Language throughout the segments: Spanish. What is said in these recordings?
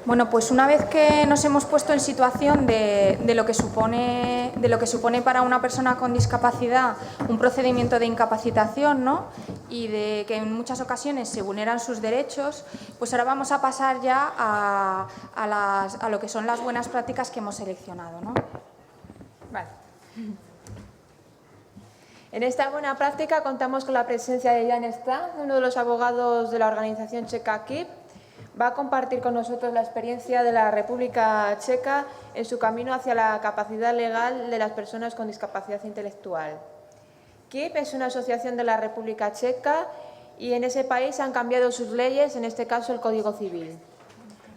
Bueno, pues una vez que nos hemos puesto en situación de lo que supone para una persona con discapacidad un procedimiento de incapacitación, ¿no? Y de que en muchas ocasiones se vulneran sus derechos, pues ahora vamos a pasar ya a lo que son las buenas prácticas que hemos seleccionado, ¿no? Vale. En esta buena práctica contamos con la presencia de Jan Strand, uno de los abogados de la organización checa KIP. Va a compartir con nosotros la experiencia de la República Checa en su camino hacia la capacidad legal de las personas con discapacidad intelectual. KIP es una asociación de la República Checa y en ese país han cambiado sus leyes, en este caso el Código Civil.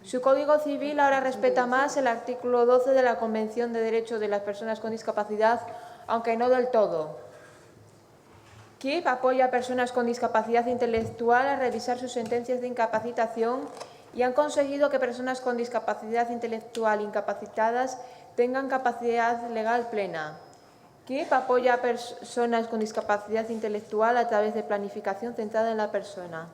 Su Código Civil ahora respeta más el artículo 12 de la Convención de Derechos de las Personas con Discapacidad, aunque no del todo. KIP apoya a personas con discapacidad intelectual a revisar sus sentencias de incapacitación y han conseguido que personas con discapacidad intelectual incapacitadas tengan capacidad legal plena. KIP apoya a personas con discapacidad intelectual a través de planificación centrada en la persona.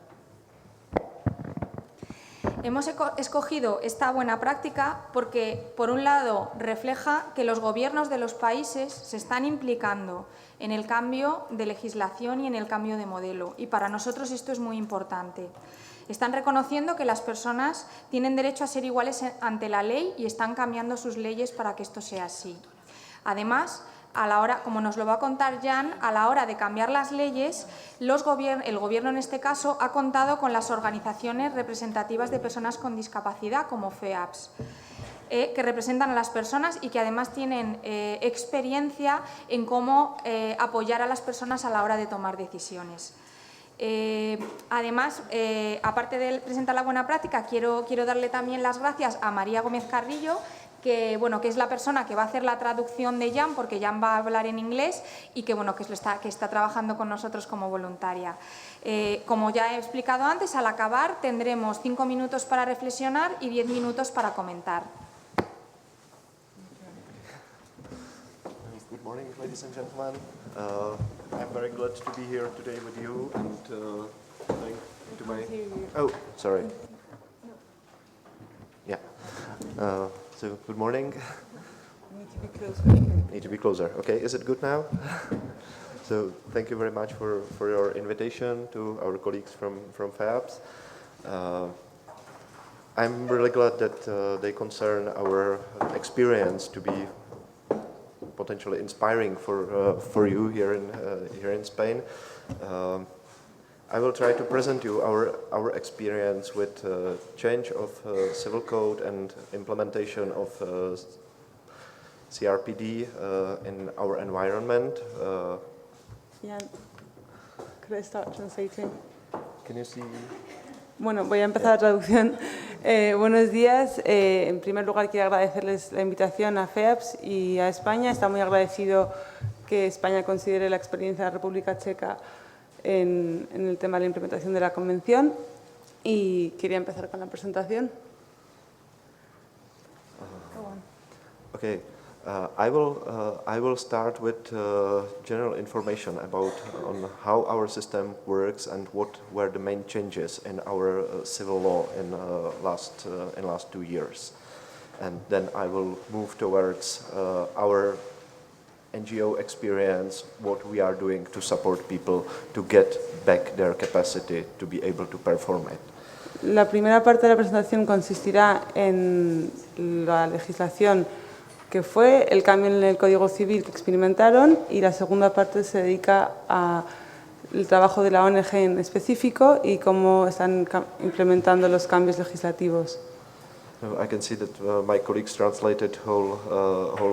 Hemos escogido esta buena práctica porque, por un lado, refleja que los gobiernos de los países se están implicando en el cambio de legislación y en el cambio de modelo. Y para nosotros esto es muy importante. Están reconociendo que las personas tienen derecho a ser iguales ante la ley y están cambiando sus leyes para que esto sea así. Además, como nos lo va a contar Jan, a la hora de cambiar las leyes, el Gobierno en este caso ha contado con las organizaciones representativas de personas con discapacidad, como FEAPS, que representan a las personas y que además tienen experiencia en cómo apoyar a las personas a la hora de tomar decisiones. Además, aparte de presentar la buena práctica, quiero darle también las gracias a María Gómez Carrillo, que es la persona que va a hacer la traducción de Jan, porque Jan va a hablar en inglés y que está trabajando con nosotros como voluntaria. Como ya he explicado antes, al acabar tendremos 5 minutos para reflexionar y 10 minutos para comentar. Good morning, ladies and gentlemen. I'm very glad to be here today with you and going into my... Oh, sorry. Yeah. So, good morning. Need to be closer. Need to be closer. Okay, is it good now? So, thank you very much for your invitation to our colleagues from FABS. I'm really glad that they concern our experience to be potentially inspiring for you here in Spain. I will try to present you our experience with change of civil code and implementation of CRPD in our environment. Jan, could I start translating? Can you see? Bueno, voy a empezar la traducción. Buenos días. En primer lugar, quiero agradecerles la invitación a FEAPS y a España. Está muy agradecido que España considere la experiencia de la República Checa en el tema de la implementación de la Convención. Y quería empezar con la presentación. Okay. I will start with general information about on how our system works and what were the main changes in our civil law in last 2 years, and then I will move towards our NGO experience, what we are doing to support people to get back their capacity to be able to perform it. La primera parte de la presentación consistirá en la legislación que fue el cambio en el Código Civil que experimentaron, y la segunda parte se dedica al trabajo de la ONG en específico y cómo están implementando los cambios legislativos. I can see that my colleagues translated whole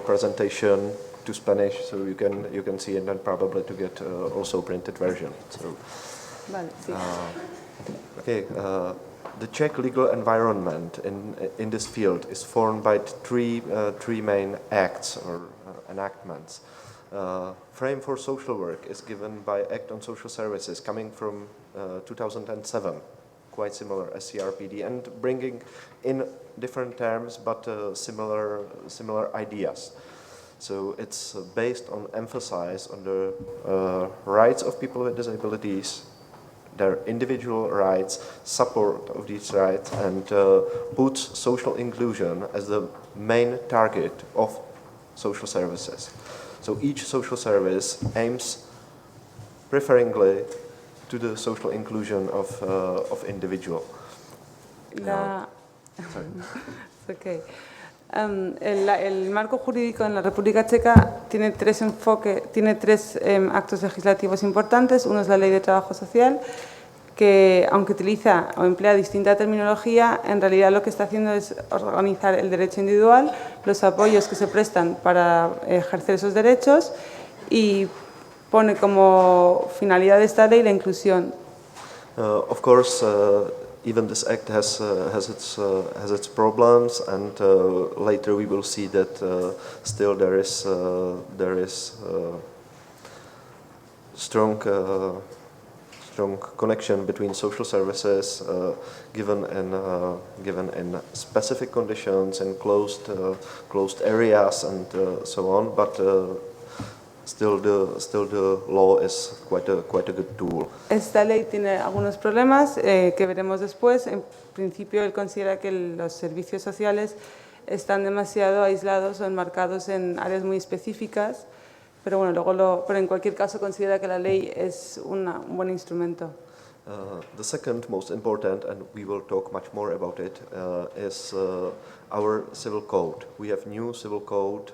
presentation to Spanish, so you can see it and probably to get also printed version. So, vale, sí. Okay. The Czech legal environment in this field is formed by three main acts or enactments. Frame for social work is given by Act on Social Services, coming from 2007, quite similar as CRPD, and bringing in different terms but similar ideas. So it's based on emphasis on the rights of people with disabilities, their individual rights, support of these rights, and puts social inclusion as the main target of social services. So each social service aims preferably to the social inclusion of individual. Sorry. Okay. El marco jurídico en la República Checa tiene tres actos legislativos importantes. Uno es la Ley de Trabajo Social, que aunque utiliza o emplea distinta terminología, en realidad lo que está haciendo es organizar el derecho individual, los apoyos que se prestan para ejercer esos derechos y pone como finalidad de esta ley la inclusión. Of course, even this act has its problems, and later we will see that still there is strong connection between social services given in specific conditions in closed areas and so on, but still the law is quite a good tool. Esta ley tiene algunos problemas que veremos después. En principio, él considera que los servicios sociales están demasiado aislados o enmarcados en áreas muy específicas, pero bueno, pero en cualquier caso considera que la ley es un buen instrumento. The second most important, and we will talk much more about it, is our civil code. We have new civil code.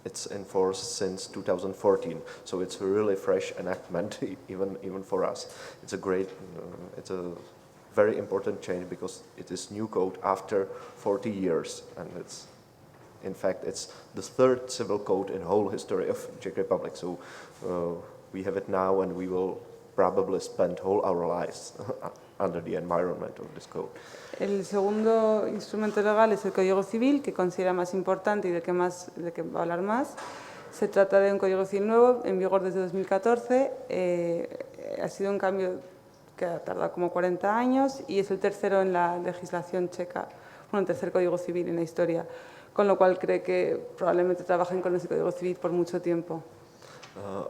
It's in force since 2014, so it's a really fresh enactment, even for us. It's a very important change because it is new code after 40 years, and in fact, it's the third civil code in whole history of Czech Republic. So we have it now, and we will probably spend all our lives under the environment of this code. El segundo instrumento legal es el Código Civil, que considera más importante y del que va a hablar más. Se trata de un Código Civil nuevo, en vigor desde 2014. Ha sido un cambio que ha tardado como 40 años y es el tercero en la legislación checa, el tercer Código Civil en la historia, con lo cual cree que probablemente trabajen con ese Código Civil por mucho tiempo.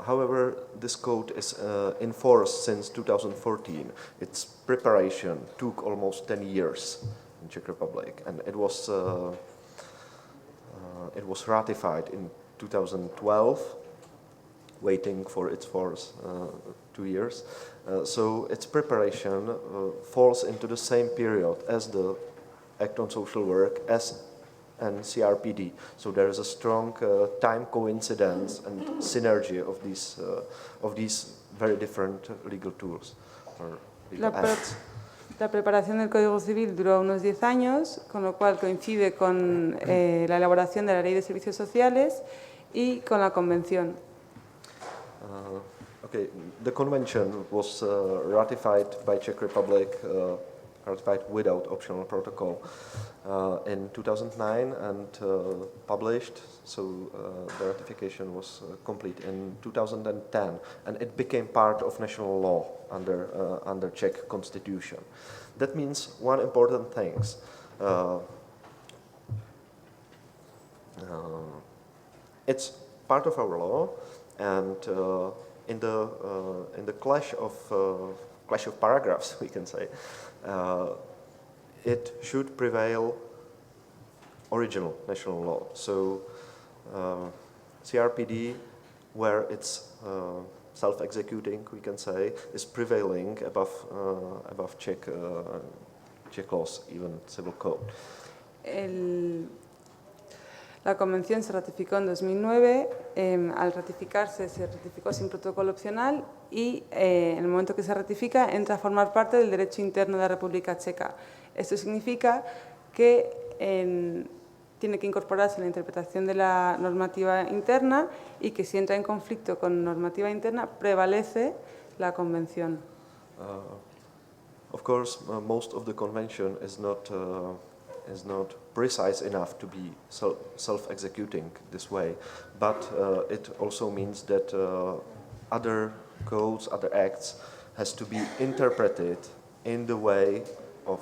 However, this code is in force since 2014. Its preparation took almost 10 years in Czech Republic, and it was ratified in 2012, waiting for its force 2 years. So its preparation falls into the same period as the Act on Social Work and CRPD. So there is a strong time coincidence and synergy of these very different legal tools or legal acts. La preparación del Código Civil duró unos 10 años, con lo cual coincide con la elaboración de la Ley de Servicios Sociales y con la Convención. Okay, the convention was ratified by Czech Republic, ratified without optional protocol in 2009 and published, so the ratification was complete in 2010, and it became part of national law under Czech constitution. That means one important thing. It's part of our law, and in the clash of paragraphs, we can say, it should prevail original national law. So CRPD, where it's self-executing, we can say, is prevailing above Czech laws, even civil code. La Convención se ratificó en 2009. Al ratificarse, se ratificó sin protocolo opcional y en el momento que se ratifica entra a formar parte del derecho interno de la República Checa. Esto significa que tiene que incorporarse la interpretación de la normativa interna y que si entra en conflicto con normativa interna prevalece la Convención. Of course, most of the convention is not precise enough to be self-executing this way, but it also means that other codes, other acts has to be interpreted in the way of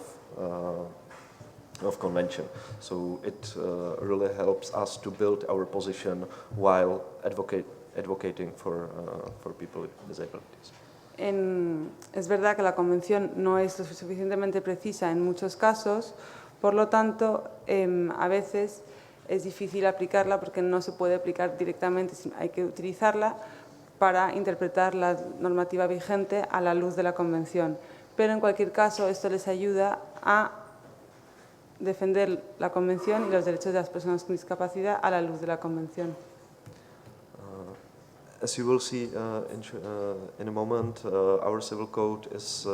convention. So it really helps us to build our position while advocating for people with disabilities. Es verdad que la Convención no es lo suficientemente precisa en muchos casos, por lo tanto, a veces es difícil aplicarla porque no se puede aplicar directamente, hay que utilizarla para interpretar la normativa vigente a la luz de la Convención. Pero en cualquier caso, esto les ayuda a defender la Convención y los derechos de las personas con discapacidad a la luz de la Convención. As you will see in a moment, our civil code is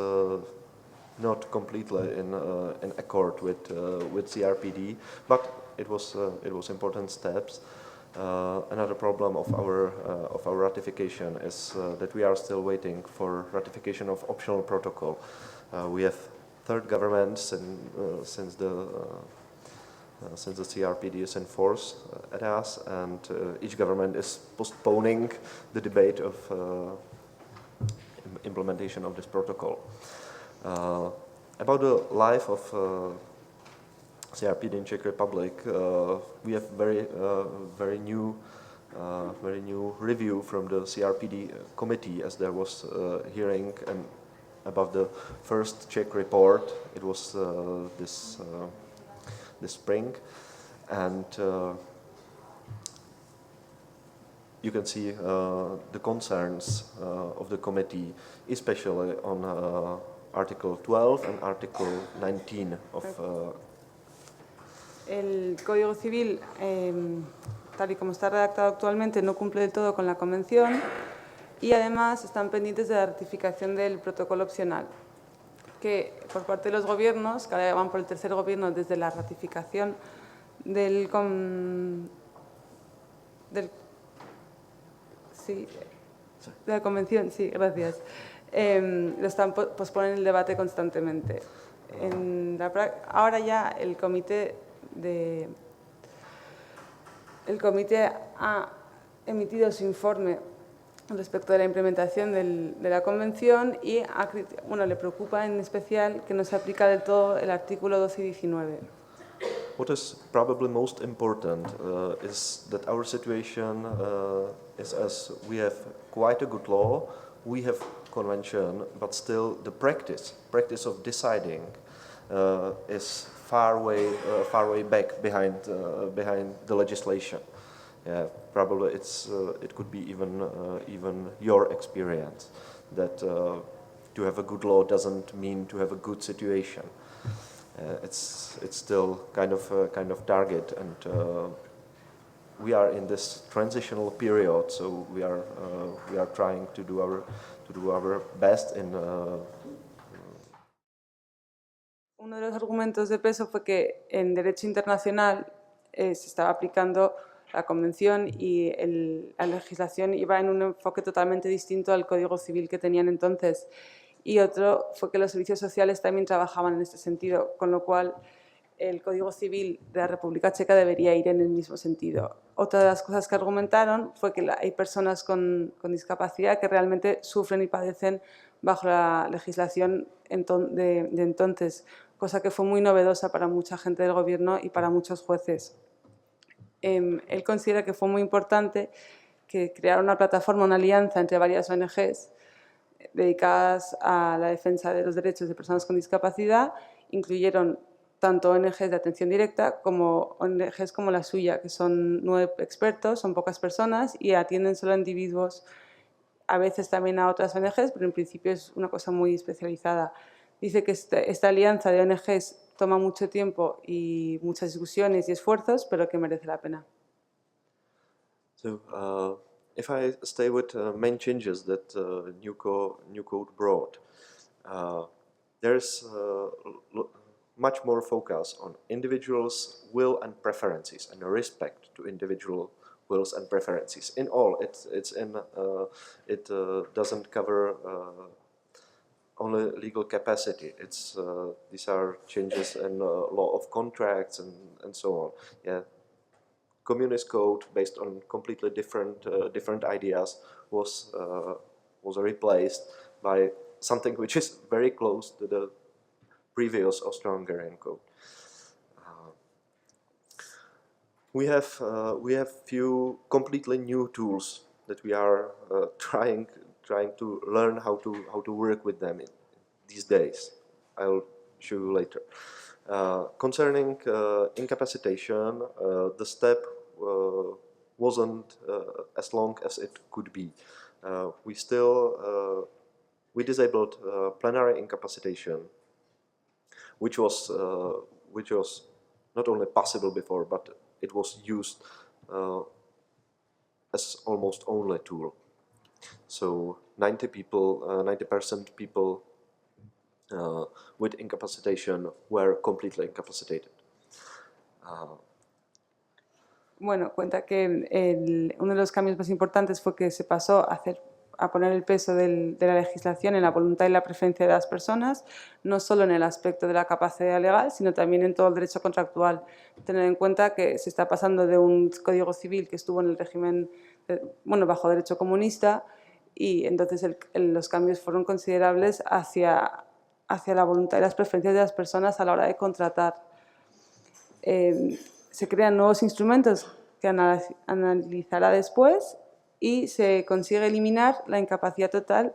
not completely in accord with CRPD, but it was important steps. Another problem of our ratification is that we are still waiting for ratification of optional protocol. We have third governments since the CRPD is in force at us, and each government is postponing the debate of implementation of this protocol. About the life of CRPD in Czech Republic, we have very new review from the CRPD committee, as there was hearing and about the first Czech report. It was this spring, and you can see the concerns of the committee, especially on Article 12 and Article 19 of El Código Civil, tal y como está redactado actualmente, no cumple del todo con la Convención y además están pendientes de la ratificación del protocolo opcional, que por parte de los gobiernos, que ahora van por el tercer gobierno desde la ratificación de la Convención, sí, gracias, posponen el debate constantemente. Ahora ya el comité ha emitido su informe respecto de la implementación de la Convención y le preocupa en especial que no se aplica del todo el artículo 12 y 19. What is probably most important is that our situation is, as we have quite a good law, we have convention, but still the practice of deciding is far way back behind the legislation. Yeah, probably it could be even your experience that to have a good law doesn't mean to have a good situation. It's still kind of target, and we are in this transitional period, so we are trying to do our best in. Uno de los argumentos de peso fue que en derecho internacional se estaba aplicando la Convención y la legislación iba en un enfoque totalmente distinto al Código Civil que tenían entonces. Y otro fue que los servicios sociales también trabajaban en este sentido, con lo cual el Código Civil de la República Checa debería ir en el mismo sentido. Otra de las cosas que argumentaron fue que hay personas con discapacidad que realmente sufren y padecen bajo la legislación de entonces, cosa que fue muy novedosa para mucha gente del gobierno y para muchos jueces. Él considera que fue muy importante que creara una plataforma, una alianza entre varias ONGs dedicadas a la defensa de los derechos de personas con discapacidad. Incluyeron tanto ONGs de atención directa como ONGs como la suya, que son 9 expertos, son pocas personas y atienden solo a individuos, a veces también a otras ONGs, pero en principio es una cosa muy especializada. Dice que esta alianza de ONGs toma mucho tiempo y muchas discusiones y esfuerzos, pero que merece la pena. So, if I stay with main changes that new code brought, there's much more focus on individuals' will and preferences and respect to individual wills and preferences. In all, it doesn't cover only legal capacity. These are changes in law of contracts and so on. Yeah. Communist code based on completely different ideas was replaced by something which is very close to the previous Austro-Hungarian code. We have few completely new tools that we are trying trying to learn how to work with them these days. I'll show you later. Concerning incapacitation, the step wasn't as long as it could be. We disabled plenary incapacitation, which was not only possible before, but it was used as almost only tool. So 90% people with incapacitation were completely incapacitated. Bueno, cuenta que uno de los cambios más importantes fue que se pasó a poner el peso de la legislación en la voluntad y la preferencia de las personas, no solo en el aspecto de la capacidad legal, sino también en todo el derecho contractual. Tener en cuenta que se está pasando de un código civil que estuvo en el régimen, bajo derecho comunista, y entonces los cambios fueron considerables hacia la voluntad y las preferencias de las personas a la hora de contratar. Se crean nuevos instrumentos que analizará después y se consigue eliminar la incapacidad total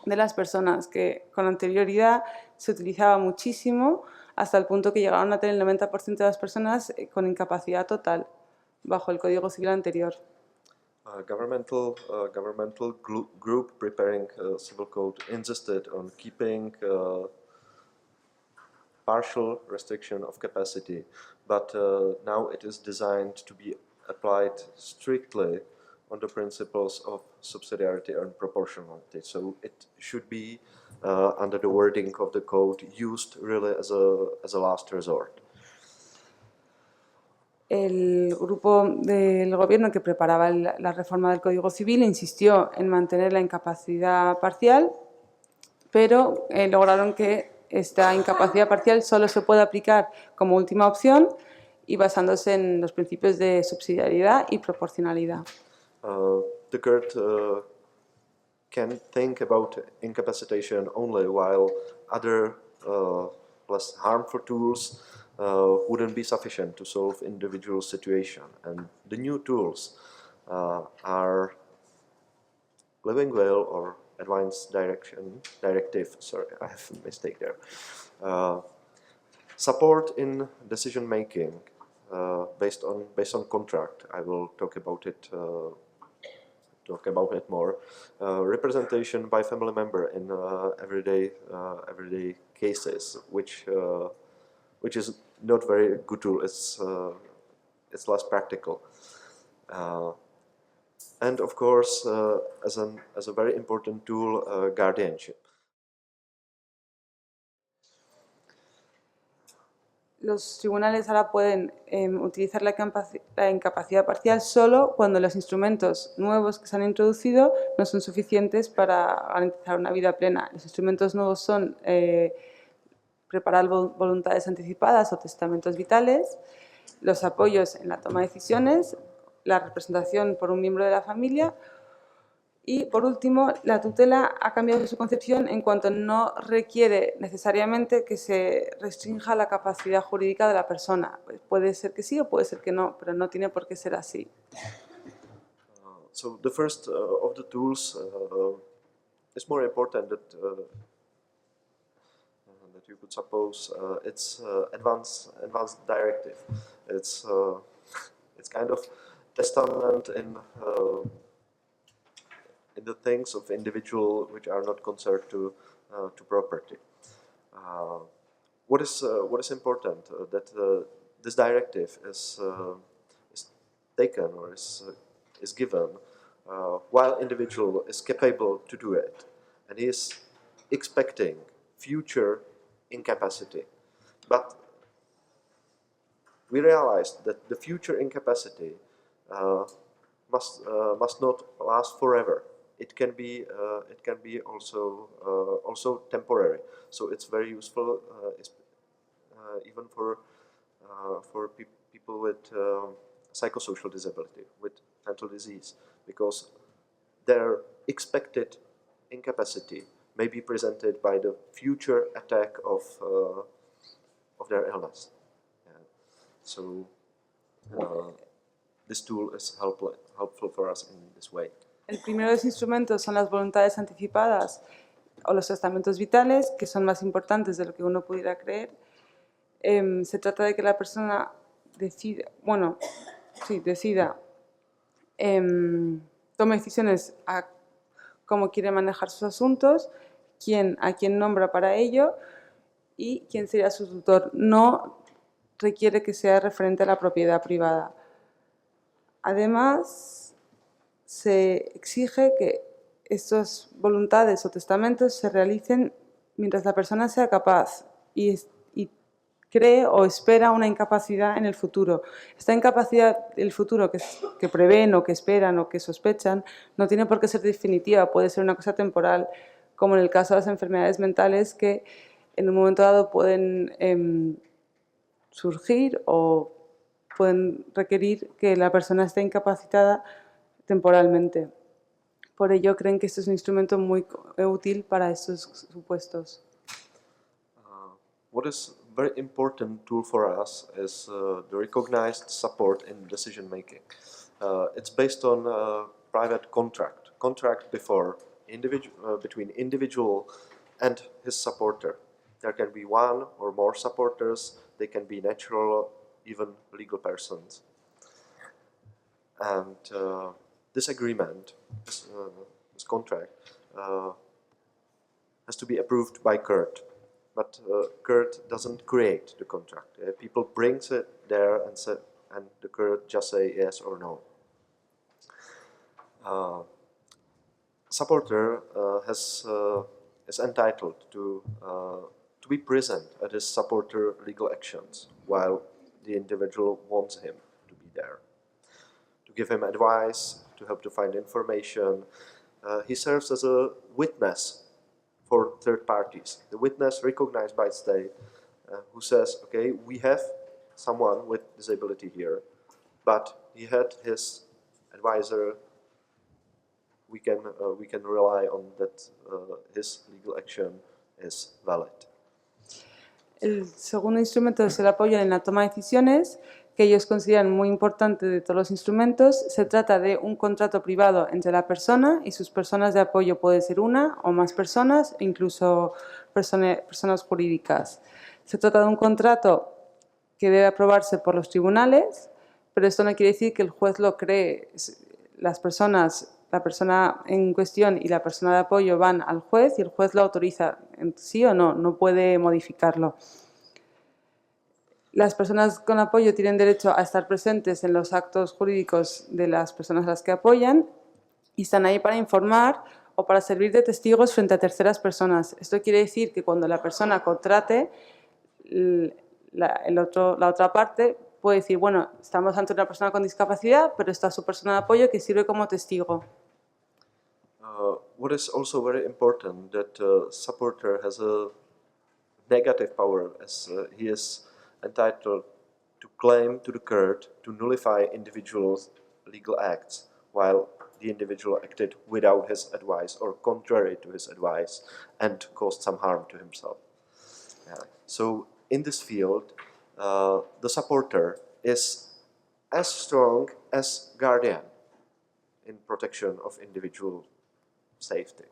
de las personas, que con anterioridad se utilizaba muchísimo hasta el punto que llegaron a tener el 90% de las personas con incapacidad total bajo el Código Civil anterior. Governmental group preparing civil code insisted on keeping partial restriction of capacity, but now it is designed to be applied strictly on the principles of subsidiarity and proportionality. So it should be, under the wording of the code, used really as a last resort. El grupo del gobierno que preparaba la reforma del Código Civil insistió en mantener la incapacidad parcial, pero lograron que esta incapacidad parcial solo se puede aplicar como última opción y basándose en los principios de subsidiariedad y proporcionalidad. The court can think about incapacitation only while other less harmful tools wouldn't be sufficient to solve individual situation, and the new tools are living will or advanced directive. Sorry, I have a mistake there. Support in decision making based on contract. I will talk about it more. Representation by family member in everyday cases, which is not very good tool. It's less practical. And of course, as a very important tool, guardianship. Los tribunales ahora pueden utilizar la incapacidad parcial solo cuando los instrumentos nuevos que se han introducido no son suficientes para garantizar una vida plena. Los instrumentos nuevos son preparar voluntades anticipadas o testamentos vitales, los apoyos en la toma de decisiones, la representación por un miembro de la familia y, por último, la tutela ha cambiado su concepción en cuanto no requiere necesariamente que se restrinja la capacidad jurídica de la persona. Puede ser que sí o puede ser que no, pero no tiene por qué ser así. So the first of the tools is more important that you could suppose. It's advanced directive. It's kind of testament in the things of individual which are not concerned to property. What is important that this directive is taken or is given while individual is capable to do it, and he is expecting future incapacity, but we realized that the future incapacity must not last forever. It can be also temporary. So it's very useful even for people with psychosocial disability, with mental disease, because their expected incapacity may be presented by the future attack of their illness. So this tool is helpful for us in this way. El primero de los instrumentos son las voluntades anticipadas o los testamentos vitales, que son más importantes de lo que uno pudiera creer. Se trata de que la persona decida, tome decisiones a cómo quiere manejar sus asuntos, a quién nombra para ello y quién sería su tutor. No requiere que sea referente a la propiedad privada. Además, se exige que estas voluntades o testamentos se realicen mientras la persona sea capaz y cree o espera una incapacidad en el futuro. Esta incapacidad del futuro que prevén o que esperan o que sospechan no tiene por qué ser definitiva, puede ser una cosa temporal, como en el caso de las enfermedades mentales que en un momento dado pueden surgir o pueden requerir que la persona esté incapacitada temporalmente. Por ello creen que este es un instrumento muy útil para estos supuestos. What is a very important tool for us is the recognized support in decision making. It's based on a private contract between individual and his supporter. There can be one or more supporters, they can be natural, even legal persons. And this agreement, this contract, has to be approved by Kurt. But Kurt doesn't create the contract. People brings it there and the Kurt just say yes or no. Supporter is entitled to be present at his supporter legal actions while the individual wants him to be there, to give him advice, to help to find information. He serves as a witness for third parties. The witness recognized by state who says, okay, we have someone with disability here, but he had his advisor. We can rely on that his legal action is valid. El segundo instrumento es el apoyo en la toma de decisiones, que ellos consideran muy importante de todos los instrumentos. Se trata de un contrato privado entre la persona y sus personas de apoyo. Puede ser una o más personas, incluso personas jurídicas. Se trata de un contrato que debe aprobarse por los tribunales, pero esto no quiere decir que el juez lo cree. La persona en cuestión y la persona de apoyo van al juez y el juez lo autoriza, sí o no, no puede modificarlo. Las personas con apoyo tienen derecho a estar presentes en los actos jurídicos de las personas a las que apoyan y están ahí para informar o para servir de testigos frente a terceras personas. Esto quiere decir que cuando la persona contrate, la otra parte puede decir, bueno, estamos ante una persona con discapacidad, pero está su persona de apoyo que sirve como testigo. What is also very important that supporter has a negative power, as he is entitled to claim to the court to nullify individuals' legal acts while the individual acted without his advice or contrary to his advice and caused some harm to himself. So in this field, the supporter is as strong as guardian in protection of individual safety.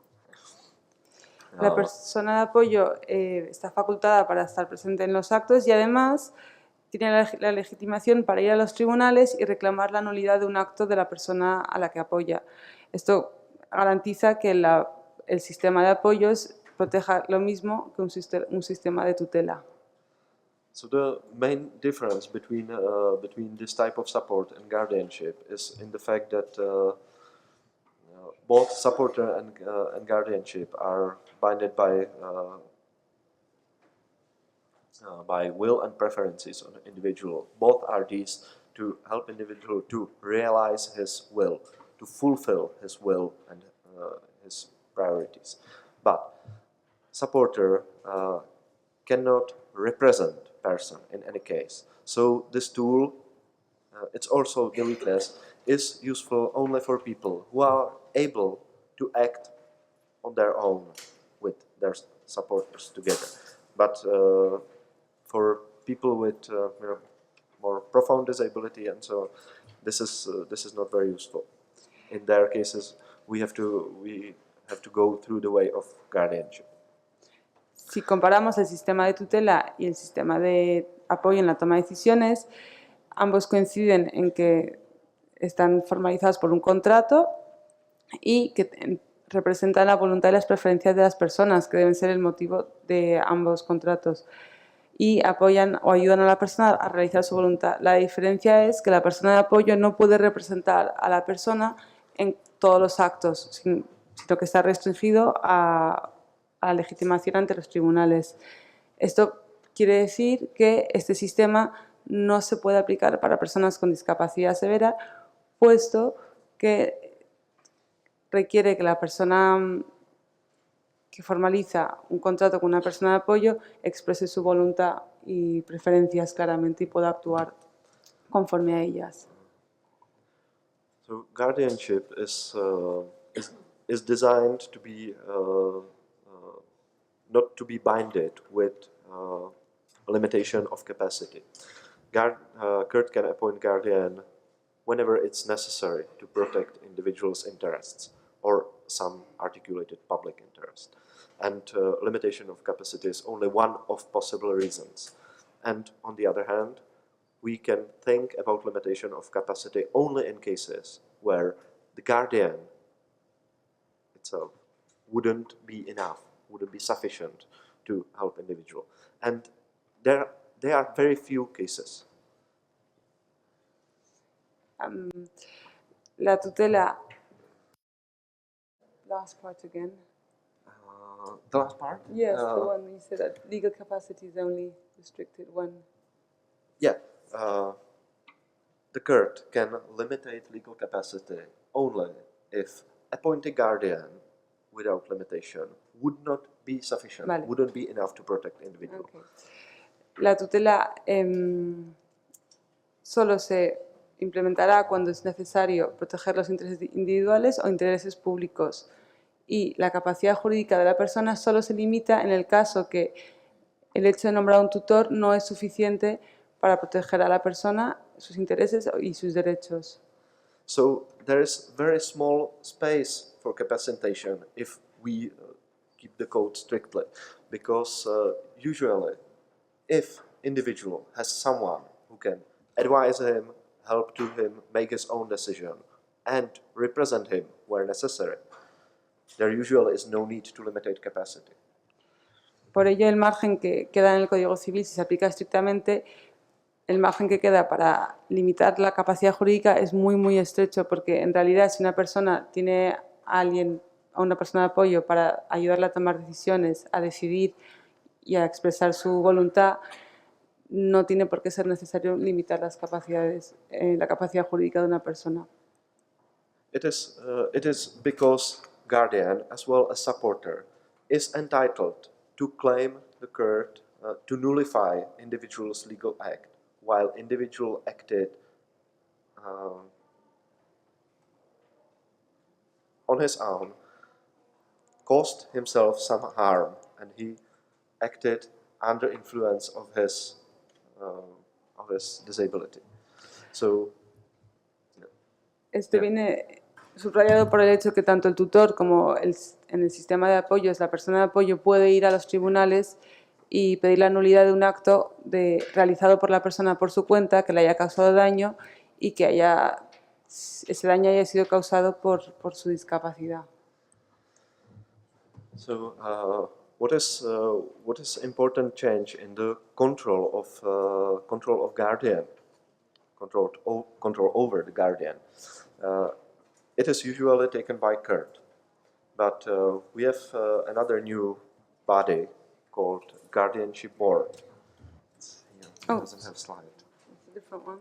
La persona de apoyo está facultada para estar presente en los actos y además tiene la legitimación para ir a los tribunales y reclamar la nulidad de un acto de la persona a la que apoya. Esto garantiza que el sistema de apoyos proteja lo mismo que un sistema de tutela. So the main difference between this type of support and guardianship is in the fact that both supporter and guardianship are bounded by will and preferences of the individual. Both are these to help individual to realize his will, to fulfill his will and his priorities. But supporter cannot represent person in any case. So this tool, it's also the weakness, is useful only for people who are able to act on their own with their supporters together. But for people with more profound disability and so on, this is not very useful. In their cases, we have to go through the way of guardianship. Si comparamos el sistema de tutela y el sistema de apoyo en la toma de decisiones, ambos coinciden en que están formalizados por un contrato y que representan la voluntad y las preferencias de las personas, que deben ser el motivo de ambos contratos, y apoyan o ayudan a la persona a realizar su voluntad. La diferencia es que la persona de apoyo no puede representar a la persona en todos los actos, sino que está restringido a la legitimación ante los tribunales. Esto quiere decir que este sistema no se puede aplicar para personas con discapacidad severa, puesto que requiere que la persona que formaliza un contrato con una persona de apoyo exprese su voluntad y preferencias claramente y pueda actuar conforme a ellas. So guardianship is designed to be not to be binded with a limitation of capacity. Court can appoint guardian whenever it's necessary to protect individuals' interests or some articulated public interest. And limitation of capacity is only one of possible reasons. And on the other hand, we can think about limitation of capacity only in cases where the guardian itself wouldn't be enough, wouldn't be sufficient to help individual. And there are very few cases. La tutela. Last part again. The last part? Yes, the one you said that legal capacity is only restricted when. Yeah. The court can limitate legal capacity only if appointing guardian without limitation would not be sufficient, Vale. wouldn't be enough to protect individual. Okay. La tutela solo se implementará cuando es necesario proteger los intereses individuales o intereses públicos, y la capacidad jurídica de la persona solo se limita en el caso que el hecho de nombrar un tutor no es suficiente para proteger a la persona, sus intereses y sus derechos. So there is very small space for capacitation if we keep the code strictly, because usually if individual has someone who can advise him, help to him make his own decision and represent him where necessary, there usually is no need to limitate capacity. Por ello, el margen que queda en el Código Civil, si se aplica estrictamente, el margen que queda para limitar la capacidad jurídica es muy, muy estrecho, porque en realidad si una persona tiene a una persona de apoyo para ayudarle a tomar decisiones, a decidir y a expresar su voluntad, no tiene por qué ser necesario limitar las capacidades, la capacidad jurídica de una persona. It is because guardian as well as supporter is entitled to claim the court to nullify individual's legal act while individual acted on his own, caused himself some harm, and he acted under influence of his disability. So, Esto viene subrayado por el hecho que tanto el tutor como en el sistema de apoyos, la persona de apoyo puede ir a los tribunales y pedir la nulidad de un acto realizado por la persona por su cuenta que le haya causado daño y que ese daño haya sido causado por su discapacidad. So what is important change in the control of guardian, control over the guardian? It is usually taken by court, but we have another new body called Guardianship Board. It doesn't have a slide. It's a different one.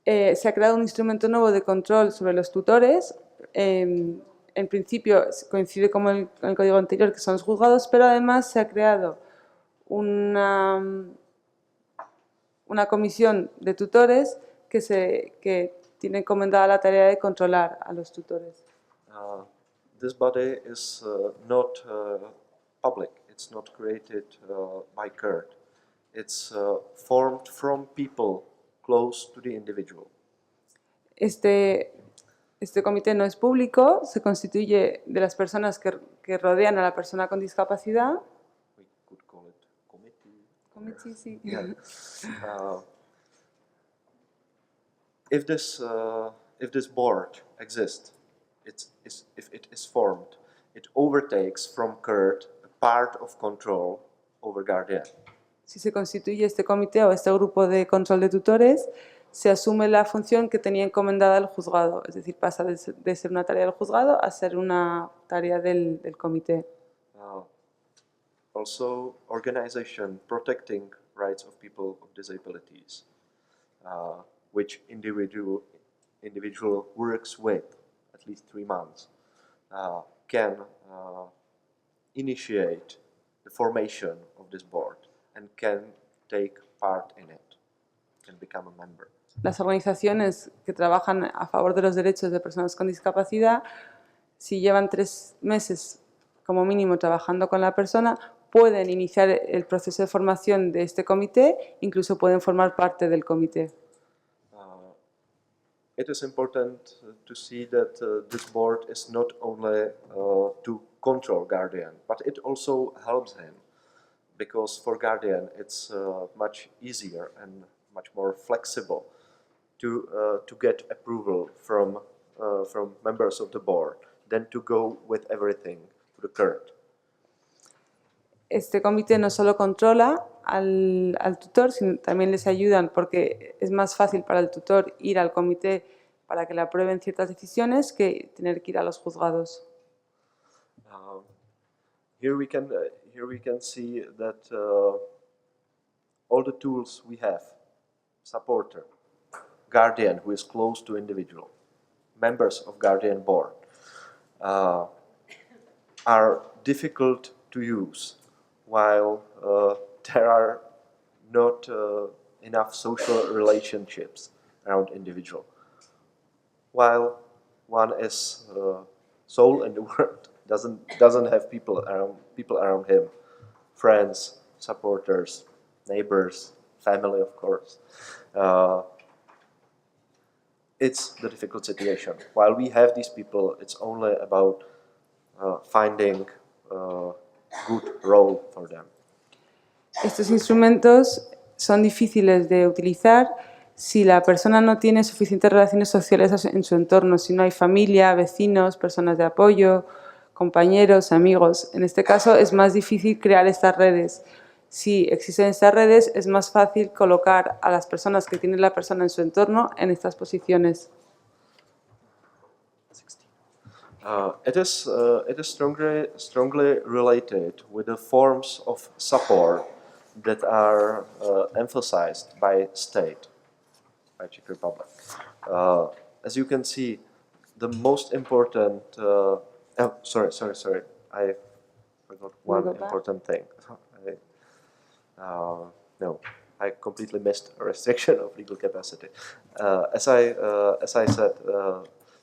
Se ha creado un instrumento nuevo de control sobre los tutores. En principio coincide con el código anterior, que son los juzgados, pero además se ha creado una comisión de tutores que tiene encomendada la tarea de controlar a los tutores. This body is not public. It's not created by court. It's formed from people close to the individual. Este comité no es público, se constituye de las personas que rodean a la persona con discapacidad. We could call it committee. Comité, sí. Yeah. If this board exists, if it is formed, it overtakes from Kurt a part of control over Guardian. Si se constituye este comité o este grupo de control de tutores, se asume la función que tenía encomendada el juzgado, es decir, pasa de ser una tarea del juzgado a ser una tarea del comité. Also, organization protecting rights of people with disabilities, which individual works with at least 3 months, can initiate the formation of this board and can take part in it, can become a member. Las organizaciones que trabajan a favor de los derechos de personas con discapacidad, si llevan 3 meses como mínimo trabajando con la persona, pueden iniciar el proceso de formación de este comité, incluso pueden formar parte del comité. It is important to see that this board is not only to control Guardian, but it also helps him, because for Guardian it's much easier and much more flexible to get approval from members of the board than to go with everything to the Kurt. Este comité no solo controla al tutor, sino también les ayudan porque es más fácil para el tutor ir al comité para que le aprueben ciertas decisiones que tener que ir a los juzgados. Here we can see that all the tools we have, supporter, Guardian who is close to individual, members of Guardian board, are difficult to use, while there are not enough social relationships around individual. While one is soul in the world, doesn't have people around him, friends, supporters, neighbors, family, of course. It's the difficult situation. While we have these people, it's only about finding a good role for them. Estos instrumentos son difíciles de utilizar si la persona no tiene suficientes relaciones sociales en su entorno, si no hay familia, vecinos, personas de apoyo, compañeros, amigos. En este caso es más difícil crear estas redes. Si existen estas redes, es más fácil colocar a las personas que tiene la persona en su entorno en estas posiciones. It is strongly related with the forms of support that are emphasized by state, by Czech Republic. As you can see, the most important. Sorry. I forgot one important thing. No, I completely missed a restriction of legal capacity. As I said,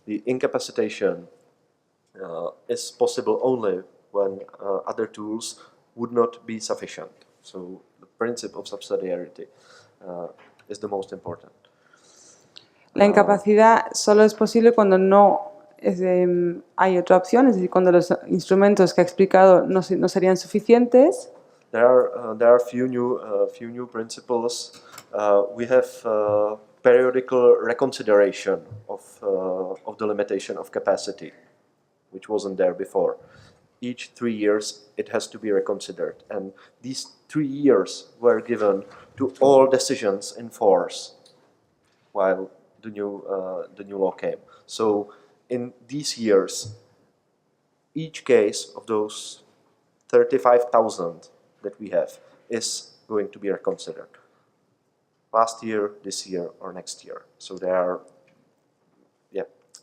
the incapacitation is possible only when other tools would not be sufficient. So the principle of subsidiarity is the most important. La incapacidad solo es posible cuando no hay otra opción, es decir, cuando los instrumentos que ha explicado no serían suficientes. There are few new principles. We have periodical reconsideration of the limitation of capacity, which wasn't there before. Each 3 years it has to be reconsidered, and these 3 years were given to all decisions in force while the new law came. So in these years, each case of those 35,000 that we have is going to be reconsidered. Last year, this year, or next year. So there's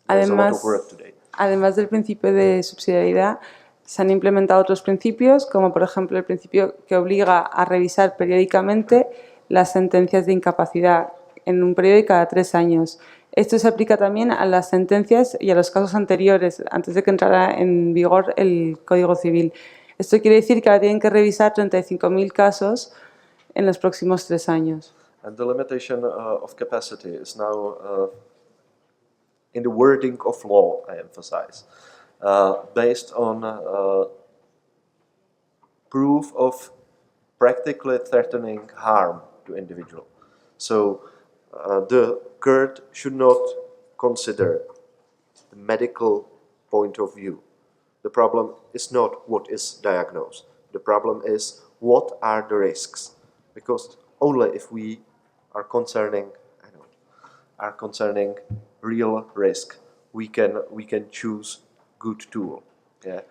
a lot of work today. Además del principio de subsidiariedad, se han implementado otros principios, como por ejemplo el principio que obliga a revisar periódicamente las sentencias de incapacidad en un periodo de cada 3 años. Esto se aplica también a las sentencias y a los casos anteriores, antes de que entrara en vigor el Código Civil. Esto quiere decir que ahora tienen que revisar 35.000 casos en los próximos 3 años. And the limitation of capacity is now in the wording of law, I emphasize, based on proof of practically threatening harm to individual. So the court should not consider the medical point of view. The problem is not what is diagnosed. The problem is what are the risks. Because only if we are concerning real risk, we can choose good tool. Yeah.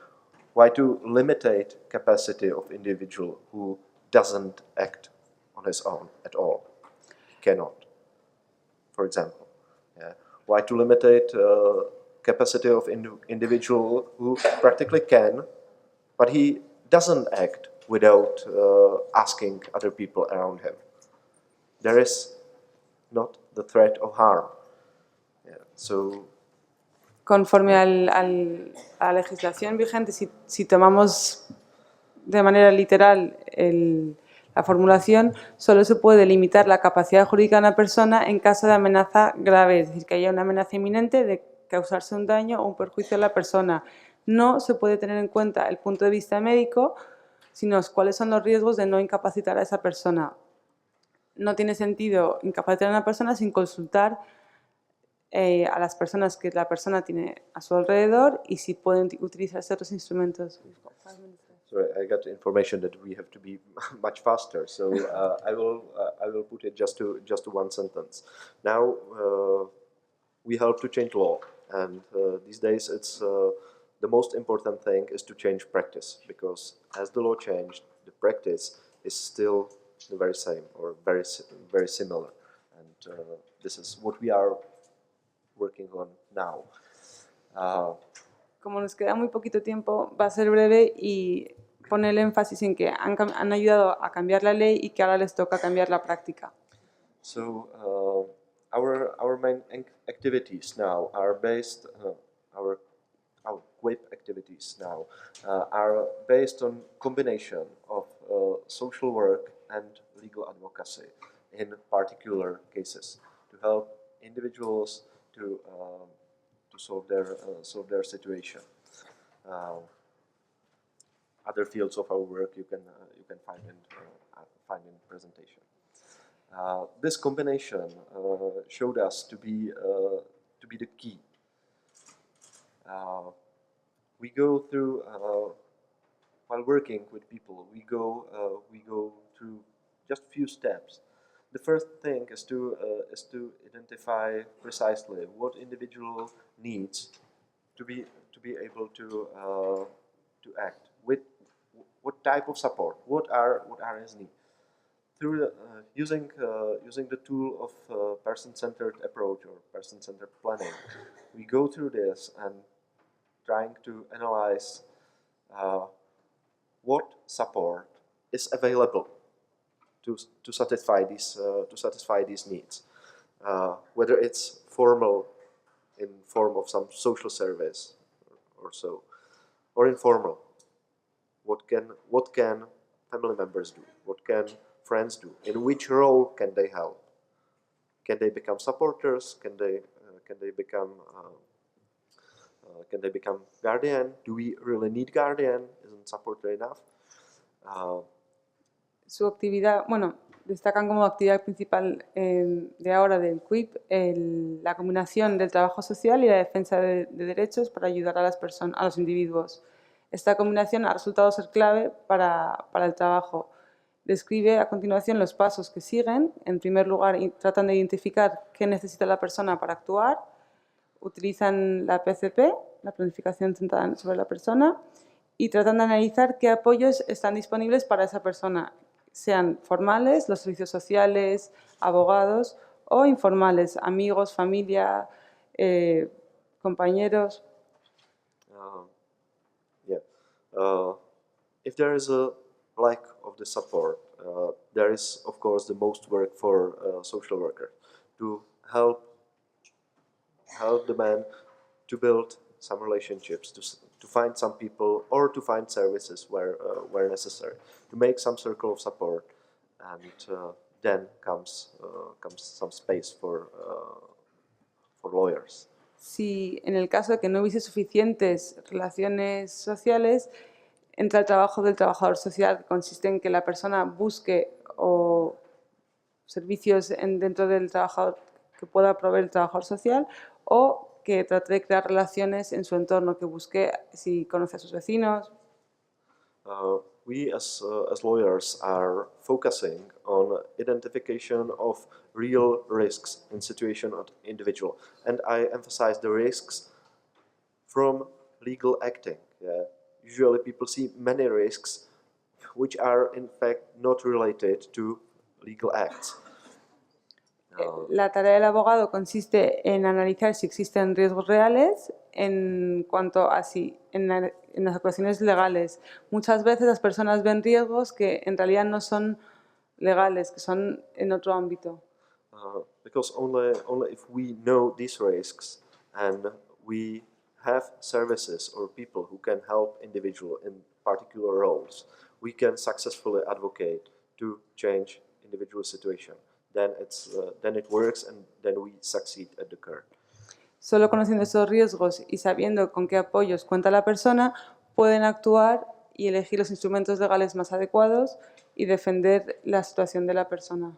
Why to limitate capacity of individual who doesn't act on his own at all? He cannot, for example. Yeah. Why to limitate capacity of individual who practically can, but he doesn't act without asking other people around him? There is not the threat of harm. Yeah. So, Conforme a la legislación vigente, si tomamos de manera literal la formulación, solo se puede limitar la capacidad jurídica de una persona en caso de amenaza grave, es decir, que haya una amenaza inminente de causarse un daño o un perjuicio a la persona. No se puede tener en cuenta el punto de vista médico, sino cuáles son los riesgos de no incapacitar a esa persona. No tiene sentido incapacitar a una persona sin consultar a las personas que la persona tiene a su alrededor y si pueden utilizar ciertos instrumentos. sorry, I got information that we have to be much faster, so I will put it just to one sentence. Now we help to change law, and these days it's the most important thing is to change practice, because as the law changed, the practice is still the very same or very similar, and this is what we are working on now. Como nos queda muy poquito tiempo, va a ser breve y pone el énfasis en que han ayudado a cambiar la ley y que ahora les toca cambiar la práctica. So our main activities now are based our WIP activities now are based on combination of social work and legal advocacy in particular cases to help individuals to solve their situation. Other fields of our work you can find in presentation. This combination showed us to be the key. We go through while working with people. We go through just few steps. The first thing is to identify precisely what individual needs to be able to act with what type of support, what are his needs. Through using the tool of person-centered approach or person-centered planning, we go through this and trying to analyze what support is available to satisfy these needs, whether it's formal in form of some social service or so, or informal. What can family members do? What can friends do? In which role can they help? Can they become supporters? Can they become guardian? Do we really need guardian? Isn't supporter enough? Su actividad, bueno, destacan como actividad principal de ahora del CUIP la combinación del trabajo social y la defensa de derechos para ayudar a las personas, a los individuos. Esta combinación ha resultado ser clave para el trabajo. Describe a continuación los pasos que siguen. En primer lugar, tratan de identificar qué necesita la persona para actuar. Utilizan la PCP, la planificación centrada sobre la persona, y tratan de analizar qué apoyos están disponibles para esa persona, sean formales, los servicios sociales, abogados, o informales, amigos, familia, compañeros. If there is a lack of the support, there is, of course, the most work for social workers to help the man to build some relationships, to find some people or to find services where necessary, to make some circle of support and then comes some space for lawyers. Si en el caso de que no hubiese suficientes relaciones sociales, entra el trabajo del trabajador social, que consiste en que la persona busque o servicios dentro del trabajador que pueda proveer el trabajador social, o que trate de crear relaciones en su entorno, que busque si conoce a sus vecinos. We as lawyers are focusing on identification of real risks in situation of individual, and I emphasize the risks from legal acting. Yeah. Usually people see many risks which are in fact not related to legal acts. La tarea del abogado consiste en analizar si existen riesgos reales en cuanto a si en las actuaciones legales. Muchas veces las personas ven riesgos que en realidad no son legales, que son en otro ámbito. Because only if we know these risks and we have services or people who can help individual in particular roles, we can successfully advocate to change individual situation. Then it works and then we succeed at the curve. Solo conociendo esos riesgos y sabiendo con qué apoyos cuenta la persona, pueden actuar y elegir los instrumentos legales más adecuados y defender la situación de la persona.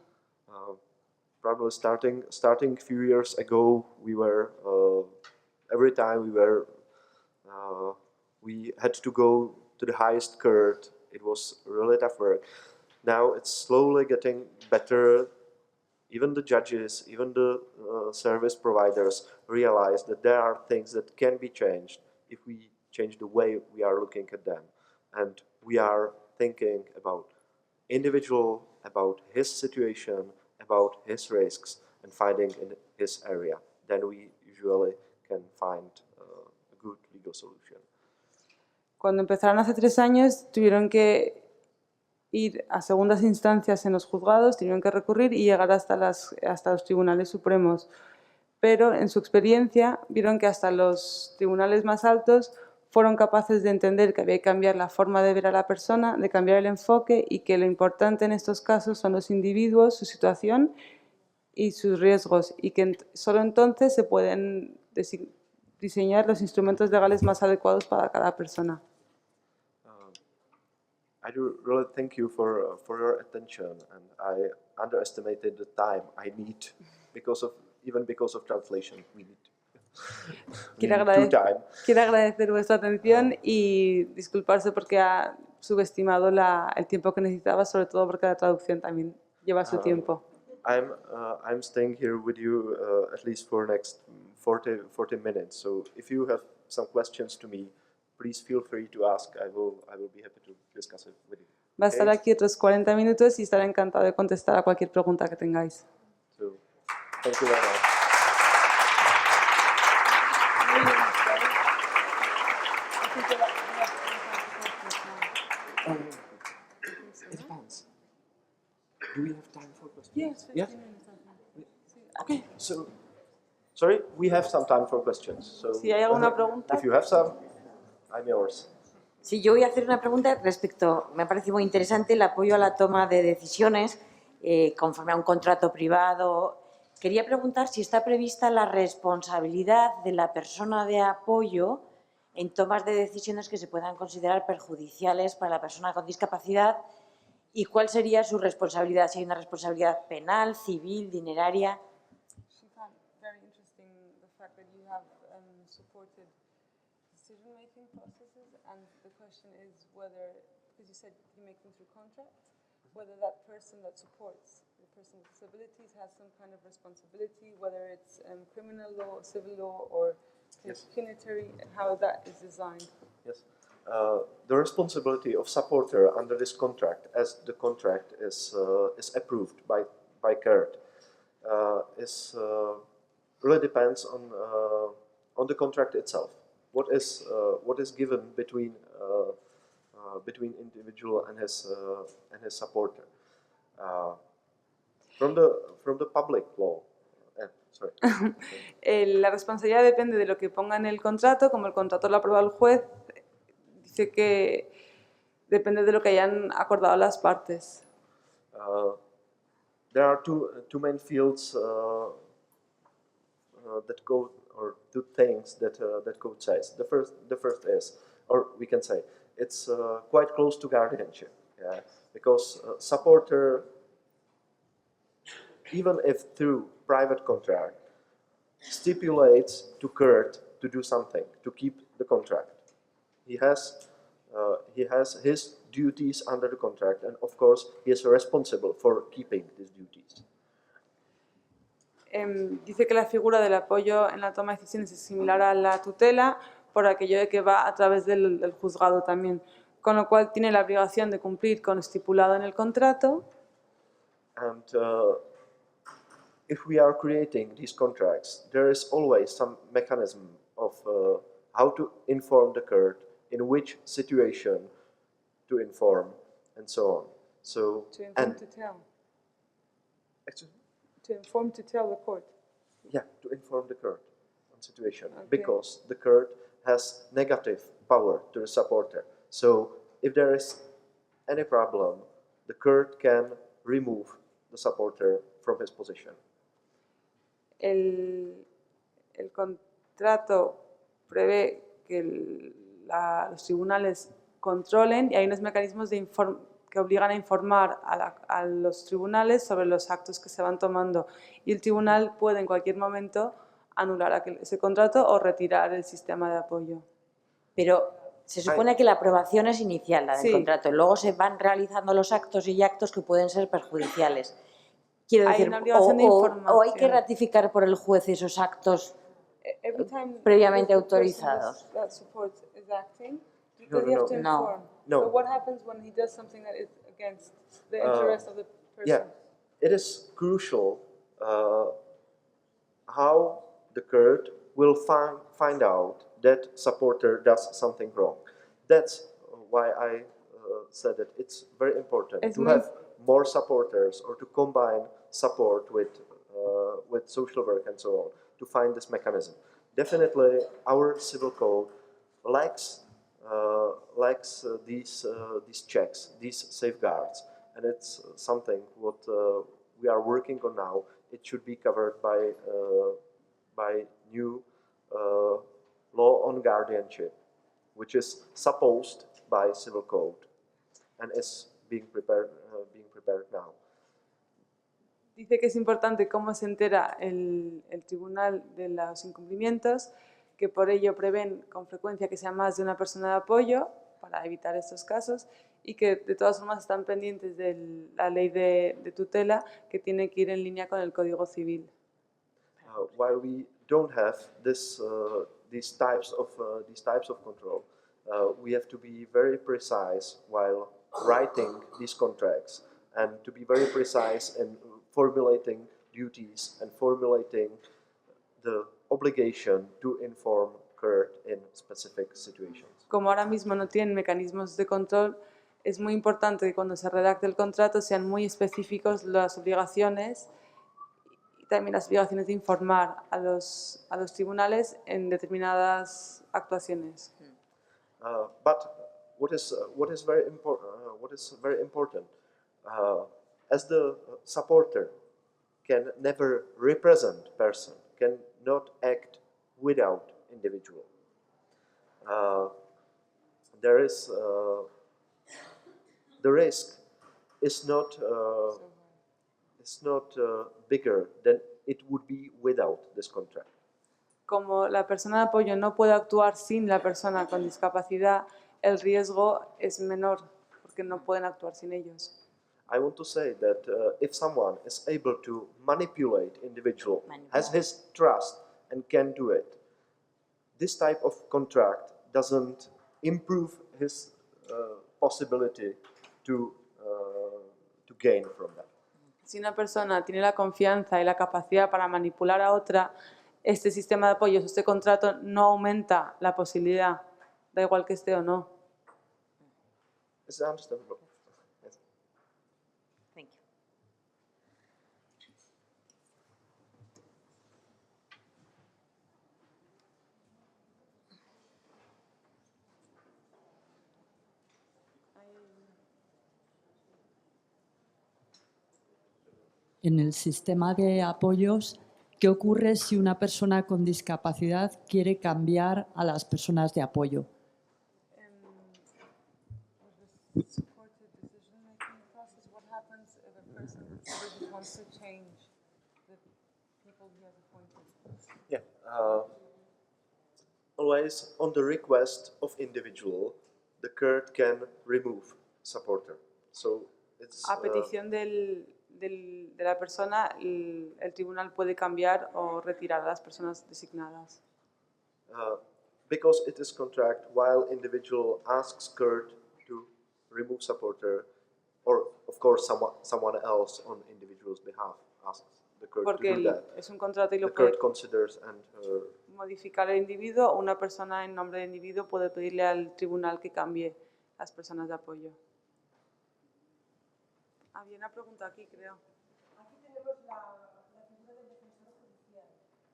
Probably starting a few years ago, we were every time we had to go to the highest court. It was really tough work. Now it's slowly getting better. Even the judges, even the service providers realize that there are things that can be changed if we change the way we are looking at them. And we are thinking about individual, about his situation, about his risks, and finding in his area. Then we usually can find a good legal solution. Cuando empezaron hace 3 años, tuvieron que ir a segundas instancias en los juzgados, tuvieron que recurrir y llegar hasta los tribunales supremos. Pero en su experiencia vieron que hasta los tribunales más altos fueron capaces de entender que había que cambiar la forma de ver a la persona, de cambiar el enfoque, y que lo importante en estos casos son los individuos, su situación y sus riesgos, y que solo entonces se pueden diseñar los instrumentos legales más adecuados para cada persona. I do really thank you for your attention, and I underestimated the time I need because of translation. We need Quiero agradecer vuestra atención y disculparse porque ha subestimado el tiempo que necesitaba, sobre todo porque la traducción también lleva su tiempo. I'm staying here with you at least for next 40 minutes. So if you have some questions to me, please feel free to ask. I will be happy to discuss it with you. Va a estar aquí otros 40 minutos y estaré encantado de contestar a cualquier pregunta que tengáis. So, thank you very much. It depends. Do we have time for questions? Yes. Okay. So, sorry, we have some time for questions. So, Si hay alguna pregunta. if you have some, I'm yours. Sí, yo voy a hacer una pregunta respecto, me ha parecido muy interesante el apoyo a la toma de decisiones conforme a un contrato privado. Quería preguntar si está prevista la responsabilidad de la persona de apoyo en tomas de decisiones que se puedan considerar perjudiciales para la persona con discapacidad y cuál sería su responsabilidad, si hay una responsabilidad penal, civil, dineraria. She found very interesting the fact that you have supported decision-making processes, and the question is whether, because you said you make them through contract, whether that person that supports the person with disabilities has some kind of responsibility, whether it's criminal law, civil law, or pecuniary, and how that is designed. Yes. The responsibility of supporter under this contract, as the contract is approved by CART, really depends on the contract itself. What is given between individual and his supporter. From the public law. Sorry. La responsabilidad depende de lo que ponga en el contrato. Como el contrato lo aprueba el juez, dice que depende de lo que hayan acordado las partes. There are two main fields that code, or two things that that code says. The first is, or we can say, it's quite close to guardianship. Yeah, because supporter, even if through private contract, stipulates to Kurt to do something to keep the contract. He has his duties under the contract, and of course he is responsible for keeping these duties. Dice que la figura del apoyo en la toma de decisiones es similar a la tutela por aquello de que va a través del juzgado también, con lo cual tiene la obligación de cumplir con lo estipulado en el contrato. And if we are creating these contracts, there is always some mechanism of how to inform the Kurt, in which situation to inform, and so on. So To inform, and to tell. actually, To inform, to tell the court. yeah, to inform the Kurt on situation, Okay. because the Kurt has negative power to the supporter. So if there is any problem, the Kurt can remove the supporter from his position. El contrato prevé que los tribunales controlen y hay unos mecanismos que obligan a informar a los tribunales sobre los actos que se van tomando y el tribunal puede en cualquier momento anular ese contrato o retirar el sistema de apoyo. Pero se supone que la aprobación es inicial, la del Sí. contrato. Luego se van realizando los actos y actos que pueden ser perjudiciales. Quiero Hay decir, una obligación de o hay información. que ratificar por el juez esos actos. Previamente autorizados. No, no, no. No. No. But what happens when he does something that is against the interest of the person? Yeah, it is crucial how the Kurt will find out that supporter does something wrong. That's why I said that it's very important Es to muy- have more supporters, or to combine support with social work and so on, to find this mechanism. Definitely, our civil code lacks these checks, these safeguards, and it's something what we are working on now. It should be covered by new law on guardianship, which is supposed by civil code, and is being prepared now. Dice que es importante cómo se entera el tribunal de los incumplimientos, que por ello prevén con frecuencia que sea más de una persona de apoyo para evitar estos casos y que de todas formas están pendientes de la ley de tutela que tiene que ir en línea con el Código Civil. While we don't have these types of control, we have to be very precise while writing these contracts, and to be very precise in formulating duties and formulating the obligation to inform Kurt in specific situations. Como ahora mismo no tienen mecanismos de control, es muy importante que cuando se redacte el contrato sean muy específicos las obligaciones y también las obligaciones de informar a los tribunales en determinadas actuaciones. But what is very important, as the supporter can never represent person, cannot act without individual. There is the risk is not bigger than it would be without this contract. Como la persona de apoyo no puede actuar sin la persona con discapacidad, el riesgo es menor porque no pueden actuar sin ellos. I want to say that if someone is able to manipulate individual, has his trust and can do it, this type of contract doesn't improve his possibility to gain from that. Si una persona tiene la confianza y la capacidad para manipular a otra, este sistema de apoyos, este contrato no aumenta la posibilidad, da igual que esté o no. Is that understandable? Yes. Thank you. en el sistema de apoyos, ¿qué ocurre si una persona con discapacidad quiere cambiar a las personas de apoyo? Supported decision-making process. What happens if a person wants to change the people he has appointed? Yeah. Always on the request of individual, the court can remove supporter. So it's A petición de la persona, el tribunal puede cambiar o retirar a las personas designadas. because it is contract while individual asks court to remove supporter, or of course someone else on individual's behalf asks the court Porque to do that. es un contrato y The lo puede court considers and modificar el individuo, o una persona en nombre del individuo puede pedirle al tribunal que cambie las personas de apoyo. Había una pregunta aquí, creo. Aquí tenemos la figura del defensor judicial.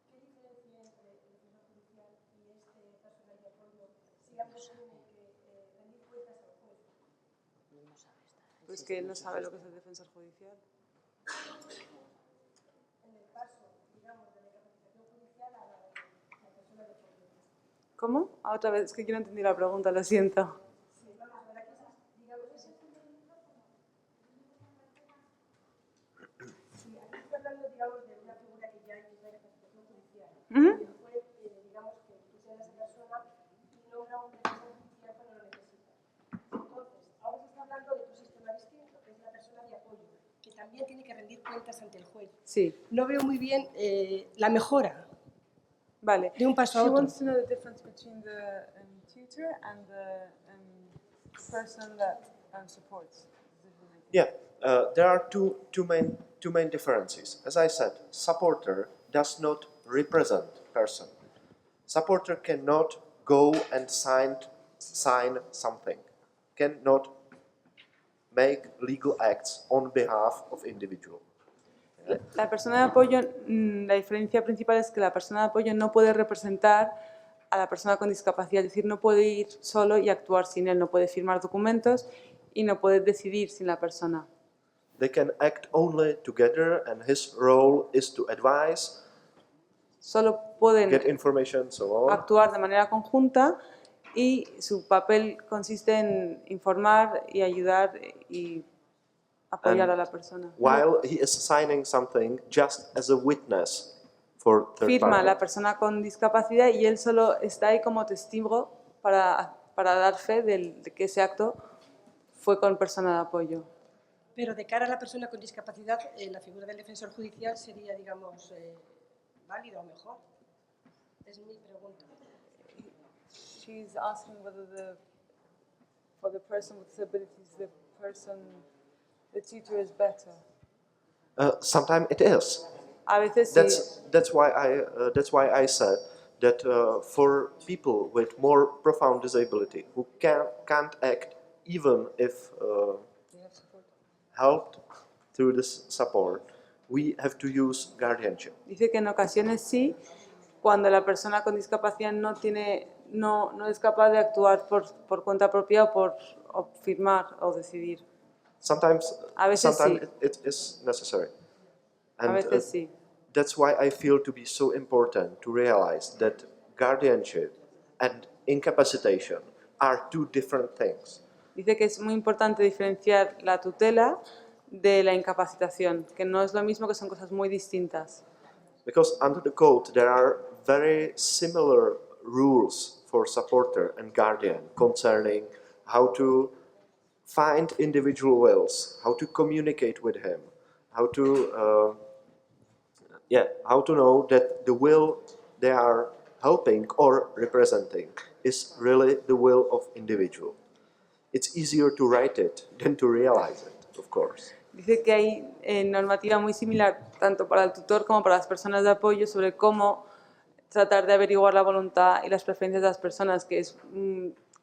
¿Qué diferencia entre el defensor judicial y este personal de apoyo si ambos tienen que rendir cuentas al juez? Pues que él no sabe lo que es el defensor judicial. En el caso, digamos, de la incapacitación judicial a la persona de apoyo. ¿Cómo? Otra vez, es que yo no entendí la pregunta, lo siento. Sí, vamos a ver, aquí digamos, ese punto de vista. Sí, aquí está hablando, digamos, de una figura que ya hay, que es la incapacitación judicial. El juez, digamos, que quisiera a esa persona y nombra un defensor judicial cuando lo necesita. Entonces, ahora se está hablando de otro sistema distinto, que es la persona de apoyo, que también tiene que rendir cuentas ante el juez. Sí, No veo muy bien la mejora vale. de un paso a She otro. wants to know the difference between the tutor and the person that supports decision-making. yeah, there are two main differences. As I said, supporter does not represent person. Supporter cannot go and sign something, cannot make legal acts on behalf of individual. La persona de apoyo, la diferencia principal es que la persona de apoyo no puede representar a la persona con discapacidad, es decir, no puede ir solo y actuar sin él, no puede firmar documentos y no puede decidir sin la persona. They can act only together, and his role is to advise, Solo pueden get information, so on. actuar de manera conjunta y su papel consiste en informar y ayudar y apoyar a la persona. While he is signing something just as a witness for third Firma party. la persona con discapacidad y él solo está ahí como testigo para dar fe de que ese acto fue con persona de apoyo. Pero de cara a la persona con discapacidad, la figura del defensor judicial sería, digamos, válida o mejor. Es mi pregunta. She's asking whether for the person with disabilities, the tutor is better. Sometimes it is. A veces sí. That's why I said that for people with more profound disability who can't act even if helped through this support, we have to use guardianship. Dice que en ocasiones sí, cuando la persona con discapacidad no es capaz de actuar por cuenta propia o firmar o decidir. Sometimes A veces sí. it is necessary. A And veces sí. that's why I feel to be so important to realize that guardianship and incapacitation are two different things. Dice que es muy importante diferenciar la tutela de la incapacitación, que no es lo mismo, que son cosas muy distintas. Because under the code there are very similar rules for supporter and guardian concerning how to find individual wills, how to communicate with him, how to know that the will they are helping or representing is really the will of individual. It's easier to write it than to realize it, of course. Dice que hay normativa muy similar tanto para el tutor como para las personas de apoyo sobre cómo tratar de averiguar la voluntad y las preferencias de las personas, que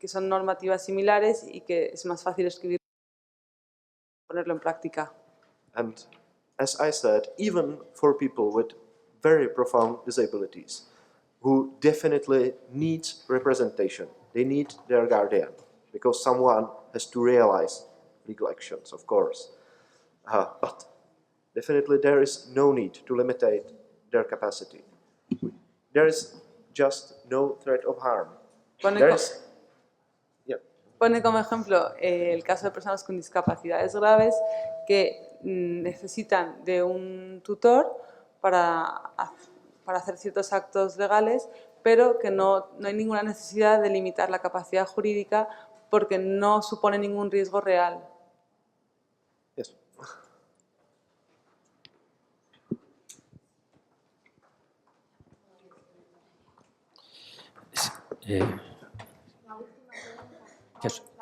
son normativas similares y que es más fácil escribir y ponerlo en práctica. And as I said, even for people with very profound disabilities who definitely need representation, they need their guardian because someone has to realize legal actions, of course. But Definitely there is no need to limit their capacity. There is just no threat of harm. Pone como ejemplo el caso de personas con discapacidades graves que necesitan de un tutor para hacer ciertos actos legales, pero que no hay ninguna necesidad de limitar la capacidad jurídica porque no supone ningún riesgo real. Yes.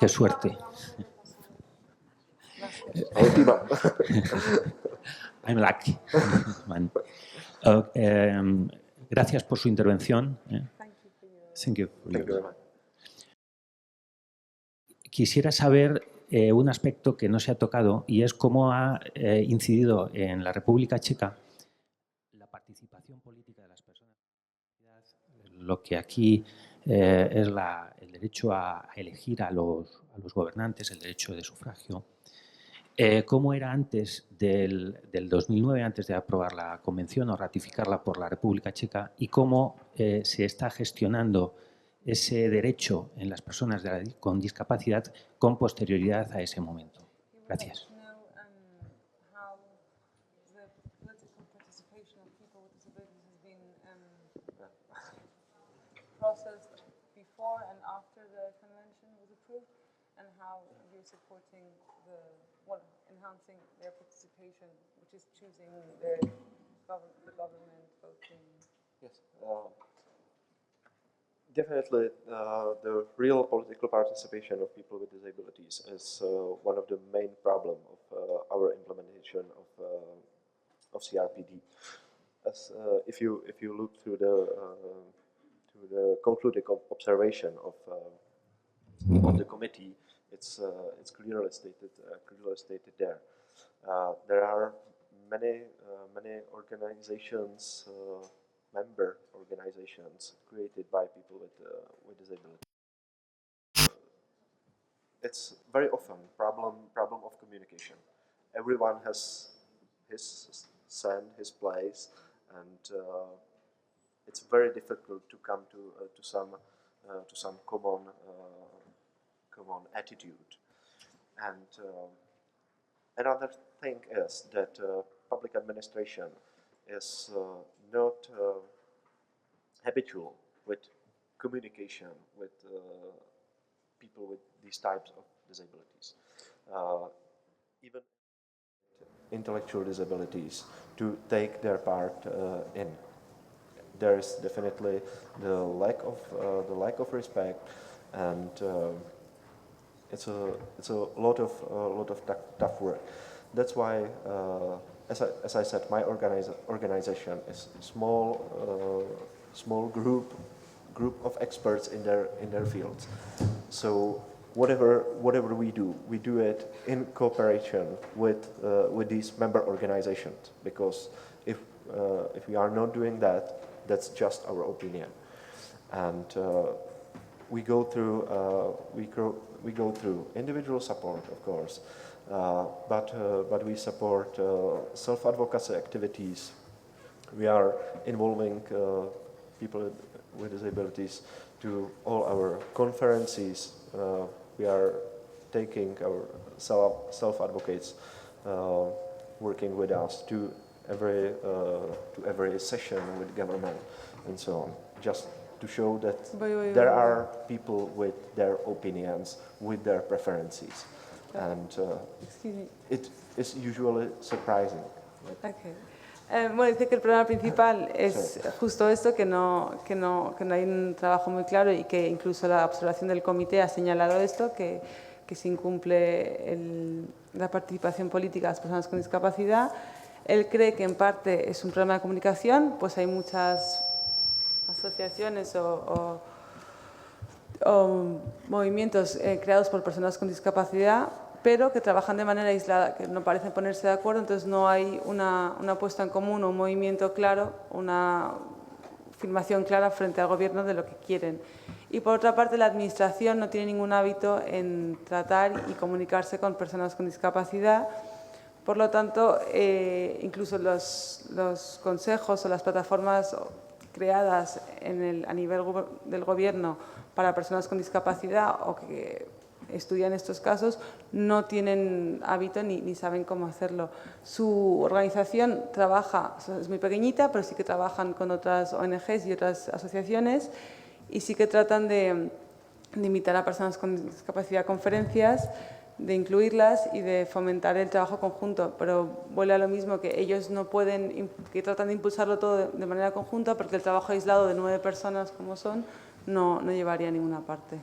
Qué suerte. I'm lucky. Gracias por su intervención. Thank you. Thank you very much. Quisiera saber un aspecto que no se ha tocado y es cómo ha incidido en la República Checa la participación política de las personas. Lo que aquí es el derecho a elegir a los gobernantes, el derecho de sufragio. ¿Cómo era antes del 2009, antes de aprobar la convención o ratificarla por la República Checa, y cómo se está gestionando ese derecho en las personas con discapacidad con posterioridad a ese momento? Gracias. Enhancing their participation, which is choosing the government, voting. Yes. Definitely, the real political participation of people with disabilities is one of the main problems of our implementation of CRPD. As if you look through the concluding observation of the committee, it's clearly stated there. There are many organizations, member organizations created by people with disability. It's very often problem of communication. Everyone has his stand, his place, and it's very difficult to come to some common attitude. And another thing is that public administration is not habitual with communication with people with these types of disabilities. Even intellectual disabilities to take their part in. There is definitely the lack of respect, and it's a lot of tough work. That's why, as I said, my organization is a small group of experts in their fields. So whatever we do it in cooperation with these member organizations, because if we are not doing that, that's just our opinion. And we go through individual support, of course, but we support self-advocacy activities. We are involving people with disabilities to all our conferences. We are taking our self-advocates working with us to every session with government and so on, just to show that there are people with their opinions, with their preferences, and it is usually surprising. Okay. Bueno, dice que el problema principal es justo esto, que no hay un trabajo muy claro y que incluso la observación del comité ha señalado esto, que se incumple la participación política de las personas con discapacidad. Él cree que en parte es un problema de comunicación, pues hay muchas asociaciones o movimientos creados por personas con discapacidad, pero que trabajan de manera aislada, que no parecen ponerse de acuerdo, entonces no hay una puesta en común, un movimiento claro, una afirmación clara frente al gobierno de lo que quieren. Y por otra parte, la administración no tiene ningún hábito en tratar y comunicarse con personas con discapacidad, Por lo tanto, incluso los consejos o las plataformas creadas a nivel del Gobierno para personas con discapacidad o que estudian estos casos no tienen hábito ni saben cómo hacerlo. Su organización es muy pequeñita, pero sí que trabajan con otras ONGs y otras asociaciones y sí que tratan de invitar a personas con discapacidad a conferencias, de incluirlas y de fomentar el trabajo conjunto, pero vuelve a lo mismo, que ellos no pueden, que tratan de impulsarlo todo de manera conjunta porque el trabajo aislado de 9 personas como son no llevaría a ninguna parte.